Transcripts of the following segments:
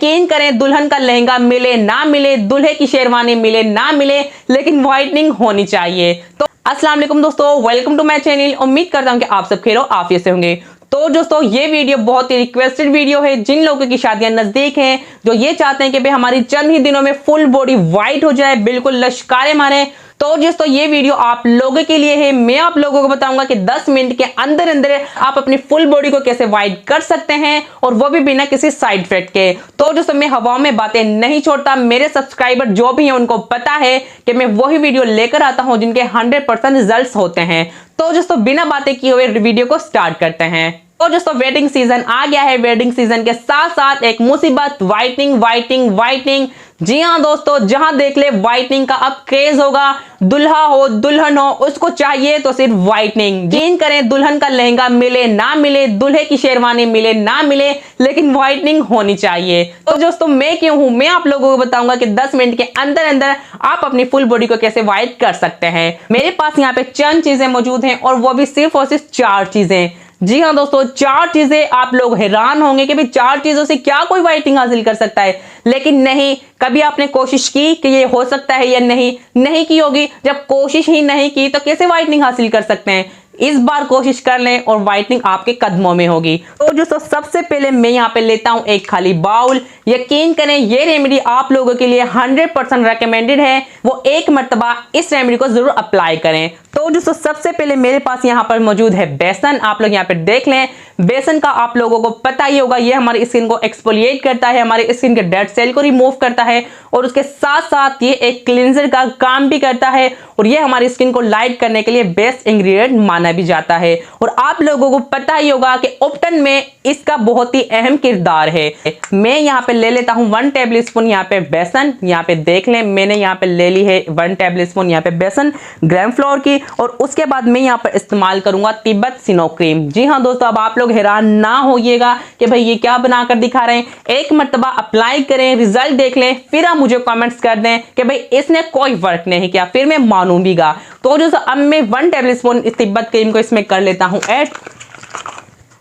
यकीन करें दुल्हन का लहंगा मिले ना मिले, दूल्हे की शेरवानी मिले ना मिले, लेकिन व्हाइटनिंग होनी चाहिए। तो अस्सलाम वालेकुम दोस्तों, वेलकम टू माय चैनल। उम्मीद करता हूं कि आप सब खैरो आफियत से होंगे। तो दोस्तों ये वीडियो बहुत ही रिक्वेस्टेड वीडियो है। जिन लोगों की शादियां नजदीक हैं, जो ये चाहते हैं कि भाई हमारी चंद ही दिनों में फुल बॉडी व्हाइट हो जाए, बिल्कुल लश्कारे मारे, तो दोस्तों ये वीडियो आप लोगों के लिए है। मैं आप लोगों को बताऊंगा कि 10 मिनट के अंदर अंदर आप अपनी फुल बॉडी को कैसे व्हाइट कर सकते हैं, और वो भी बिना किसी साइड इफेक्ट के। तो दोस्तों मैं हवा में बातें नहीं छोड़ता, मेरे सब्सक्राइबर जो भी हैं उनको पता है कि मैं वही वीडियो लेकर आता हूं जिनके 100% रिजल्ट्स होते हैं। तो दोस्तों बिना बातें किए हुए वीडियो को स्टार्ट करते हैं। तो दोस्तों वेडिंग सीजन आ गया है, वेडिंग सीजन के साथ साथ एक मुसीबत, व्हाइटनिंग व्हाइटनिंग व्हाइटनिंग। जी हाँ दोस्तों, जहां देख ले व्हाइटनिंग का अब क्रेज होगा। दुल्हा हो दुल्हन हो, उसको चाहिए तो सिर्फ व्हाइटनिंग। यकीन करें दुल्हन का लहंगा मिले ना मिले, दूल्हे की शेरवानी मिले ना मिले, लेकिन व्हाइटनिंग होनी चाहिए। तो दोस्तों मैं क्यों हूं, मैं आप लोगों को बताऊंगा कि 10 मिनट के अंदर अंदर आप अपनी फुल बॉडी को कैसे व्हाइट कर सकते हैं। मेरे पास यहाँ पे चंद चीजें मौजूद हैं, और वो भी सिर्फ और सिर्फ 4 चीजें। जी हाँ दोस्तों, 4 चीजें। आप लोग हैरान होंगे कि भाई 4 चीजों से क्या कोई व्हाइटनिंग हासिल कर सकता है, लेकिन नहीं। कभी आपने कोशिश की कि ये हो सकता है या नहीं की होगी। जब कोशिश ही नहीं की तो कैसे व्हाइटनिंग हासिल कर सकते हैं। इस बार कोशिश कर लें और व्हाइटनिंग आपके कदमों में होगी। तो दोस्तों सबसे पहले मैं यहाँ पे लेता हूँ एक खाली बाउल। यकीन करें ये रेमेडी आप लोगों के लिए 100% रेकमेंडेड है। वो एक मर्तबा इस रेमेडी को जरूर अप्लाई करें। तो दोस्तों सबसे पहले मेरे पास यहाँ पर मौजूद है बेसन। आप लोग यहाँ पे देख लें, बेसन का आप लोगों को पता ही होगा, ये हमारी स्किन को एक्सफोलिएट करता है, हमारे स्किन के डेड सेल को रिमूव करता है, और उसके साथ साथ ये एक क्लींजर का काम भी करता है, और ये हमारी स्किन को लाइट करने के लिए बेस्ट इंग्रेडिएंट माना भी जाता है। और आप लोगों को पता ही होगा कि उपटन में इसका बहुत ही अहम किरदार है। मैं यहाँ पे ले लेता हूँ 1 टेबल स्पून यहाँ पे बेसन। यहाँ पे देख लें, मैंने यहाँ पे ले ली है 1 टेबल स्पून यहाँ पे बेसन ग्राम फ्लोर की, और उसके बाद मैं यहाँ पर इस्तेमाल करूंगा तिब्बत सिनो क्रीम। जी हाँ दोस्तों, अब आप लोग हैरान ना होइएगा कि भाई ये क्या बनाकर दिखा रहे हैं। एक मर्तबा अप्लाई करें, रिजल्ट देख लें, फिर आप मुझे कमेंट्स कर दें कि भाई इसने कोई फर्क नहीं किया, फिर मैं मानूंगा। तो दोस्तों अब मैं 1 टेबल स्पून इस तिब्बत क्रीम को इसमें कर लेता हूँ ऐड।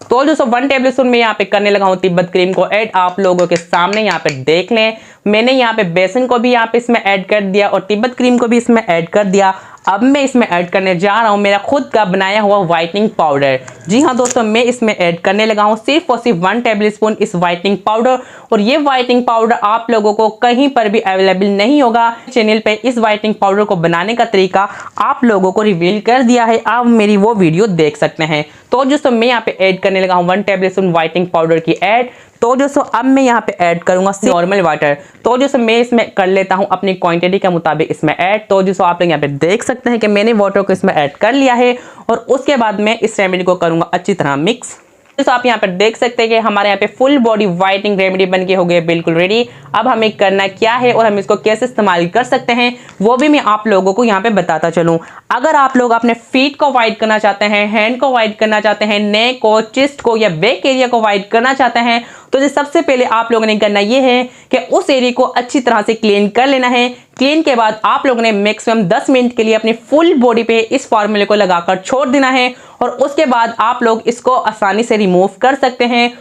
तो दोस्तों 1 टेबल स्पून में यहाँ पे करने लगा हूँ तिब्बत क्रीम को ऐड। आप लोगों के सामने यहाँ पे देख लें, मैंने यहाँ पे बेसन को भी यहाँ पे इसमें ऐड कर दिया, और तिब्बत क्रीम को भी इसमें ऐड कर दिया। अब मैं इसमें ऐड करने जा रहा हूँ मेरा खुद का बनाया हुआ व्हाइटनिंग पाउडर। जी हाँ दोस्तों, मैं इसमें ऐड करने लगा हूँ सिर्फ और सिर्फ 1 टेबल स्पून इस व्हाइटनिंग पाउडर। और ये व्हाइटनिंग पाउडर आप लोगों को कहीं पर भी अवेलेबल नहीं होगा। चैनल पे इस व्हाइटनिंग पाउडर को बनाने का तरीका आप लोगों को रिवील कर दिया है, आप मेरी वो वीडियो देख सकते हैं। तो दोस्तों मैं यहाँ पे ऐड करने लगा हूँ 1 टेबल स्पून व्हाइटनिंग पाउडर की ऐड। तो दोस्तों अब मैं यहाँ पे ऐड करूंगा नॉर्मल वाटर। तो दोस्तों मैं इसमें कर लेता हूँ अपनी क्वांटिटी के मुताबिक इसमें ऐड। तो दोस्तों आप लोग यहाँ पे देख सकते हैं कि मैंने वाटर को इसमें ऐड कर लिया है, और उसके बाद मैं इस रेमेडी को करूंगा अच्छी तरह मिक्स। तो आप यहाँ पर देख सकते हैं कि हमारे यहाँ पे फुल बॉडी व्हाइटनिंग रेमेडी बन के हो गई बिल्कुल रेडी। अब हमें करना क्या है और हम इसको कैसे इस्तेमाल कर सकते हैं, वो भी मैं आप लोगों को यहाँ पे बताता चलूँ। अगर आप लोग अपने फीट को व्हाइट करना चाहते हैं, हैंड को व्हाइट करना चाहते हैं, नेक को, चेस्ट को या बैक एरिया को व्हाइट करना चाहते हैं, तो सबसे पहले आप लोगों ने करना ये है कि उस एरिया को अच्छी तरह से क्लीन कर लेना है। क्लीन के बाद आप लोगों ने मैक्सिमम 10 मिनट के लिए अपनी फुल बॉडी पे इस फॉर्मूले को लगाकर छोड़ देना है, और उसके बाद आप लोग इसको आसानी से रिमूव कर सकते हैं।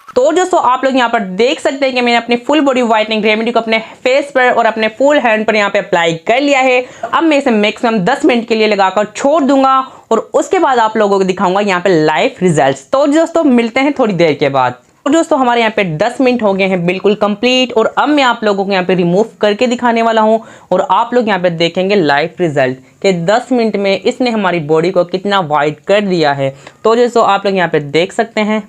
तो दोस्तों आप लोग यहाँ पर देख सकते हैं कि मैंने अपनी फुल बॉडी व्हाइटनिंग रेमेडी को अपने फेस पर और अपने फुल हैंड पर यहाँ पे अप्लाई कर लिया है। अब मैं इसे मैक्सिमम 10 मिनट के लिए लगाकर छोड़ दूंगा, और उसके बाद आप लोगों को दिखाऊंगा यहाँ पे लाइव रिजल्ट्स। तो दोस्तों मिलते हैं थोड़ी देर के बाद। तो दोस्तों हमारे यहाँ पे 10 मिनट हो गए हैं बिल्कुल कंप्लीट, और अब मैं आप लोगों को यहाँ पे रिमूव करके दिखाने वाला हूँ, और आप लोग यहाँ पे देखेंगे लाइव रिजल्ट कि 10 मिनट में इसने हमारी बॉडी को कितना व्हाइट कर दिया है। तो दोस्तों आप लोग यहाँ पे देख सकते हैं।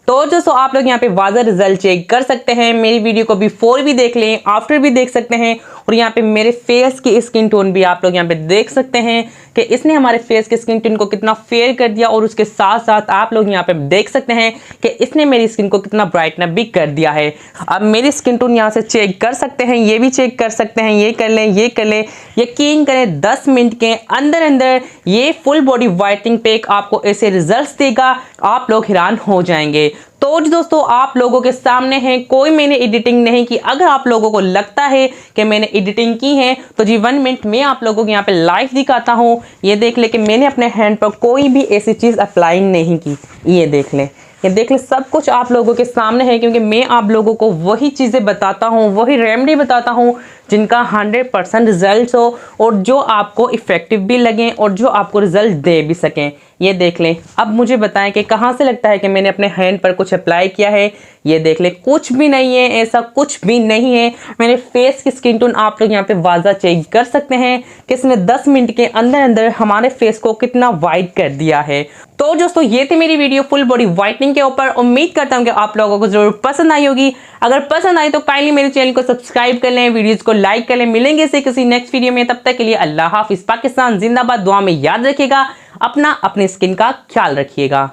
तो दोस्तों आप लोग यहाँ पे वाज़ह रिजल्ट चेक कर सकते हैं। मेरी वीडियो को बिफोर भी देख लें, आफ्टर भी देख सकते हैं, और यहाँ पे मेरे फेस की स्किन टोन भी आप लोग यहाँ पे देख सकते हैं कि इसने हमारे फेस के स्किन टोन को कितना फेयर कर दिया, और उसके साथ साथ आप लोग यहाँ पे देख सकते हैं कि इसने मेरी स्किन को कितना ब्राइटन भी कर दिया है। अब मेरी स्किन टोन यहाँ से चेक कर सकते हैं, ये भी चेक कर सकते हैं, ये कर लें, ये कर लें। यकीन करें 10 मिनट के अंदर अंदर ये फुल बॉडी व्हाइटनिंग पैक आपको ऐसे रिजल्ट देगा, आप लोग हैरान हो जाएंगे। तो दोस्तों आप लोगों के सामने है, कोई मैंने एडिटिंग नहीं की। अगर आप लोगों को लगता है कि मैंने एडिटिंग की है तो जी 1 मिनट में आप लोगों को यहाँ पे लाइव दिखाता हूँ। ये देख ले कि मैंने अपने हैंड पर कोई भी ऐसी चीज़ अप्लाई नहीं की। ये देख ले ये देख ले, सब कुछ आप लोगों के सामने है, क्योंकि मैं आप लोगों को वही चीज़ें बताता हूँ, वही रेमेडी बताता हूँ जिनका 100% रिजल्ट हो और जो आपको इफ़ेक्टिव भी लगें और जो आपको रिजल्ट दे भी सकें। ये देख लें, अब मुझे बताएं कि कहाँ से लगता है कि मैंने अपने हैंड पर कुछ अप्लाई किया है। ये देख लें, कुछ भी नहीं है, ऐसा कुछ भी नहीं है। मेरे फेस की स्किन टोन आप लोग यहाँ पे वाज़ा चेक कर सकते हैं कि इसने 10 मिनट के अंदर अंदर हमारे फेस को कितना वाइट कर दिया है। तो दोस्तों, ये थी मेरी वीडियो फुल बॉडी व्हाइटनिंग के ऊपर। उम्मीद करता हूँ कि आप लोगों को जरूर पसंद आई होगी। अगर पसंद आई तो काइंडली मेरे चैनल को सब्सक्राइब कर लें, वीडियोस को लाइक कर लें। मिलेंगे से किसी नेक्स्ट वीडियो में, तब तक के लिए अल्लाह हाफिज। पाकिस्तान जिंदाबाद। दुआ में याद रखिएगा, अपनी स्किन का ख्याल रखिएगा।